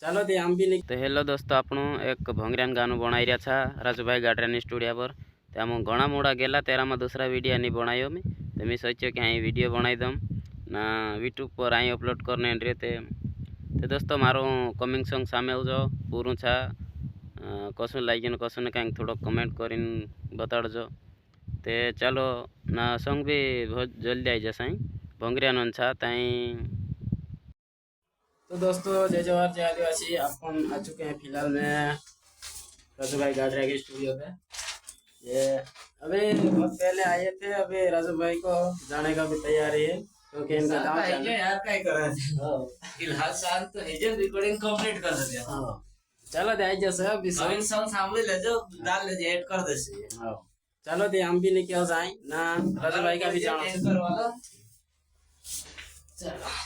चलो ते आम भी नहीं। तो हेलो दोस्तों, आपणु एक भोंगऱ्यान गाणं बनाई रहा था राजूभाई गाडरानी स्टुडियो पर। ते आम घणा मोड़ा गेला तेरा में दूसरा वीडियो नहीं बनायो मैं। तो मैं सोचो कि अँ वीडियो बनाई दम ना यूट्यूब पर अँ अपलोड करने रहते। तो दोस्तों मारो कमिंग सॉन्ग सामे आवजो पूरू छा कसुं लागिन कसुं ने कंईक थोड़ो कमेंट करीन बताड़जो। ते चलो ना सॉन्ग भी बहुत जल्दी आई जैसा भोंगऱ्यान छा ताई। तो दोस्तों जय जवाहर जय आदिवासी, अपन आ चुके हैं फिलहाल में राजू भाई गाडरा के स्टूडियो पे। ये अभी बहुत पहले आए थे, अभी राजू भाई को जाने का भी तैयारी है क्योंकि इनका काम चल रहा है यार। काय करायचं फिलहाल शांत तो हेजन रिकॉर्डिंग कंप्लीट कर दे। हां चलो ते आज जैसे अभी नवीन सॉन्ग सांभळे ले जो डाल ले ऐड कर देसे। हां चलो ते हम भी निकल जाए ना राजू भाई का भी जाना ऐड करवाला। चलो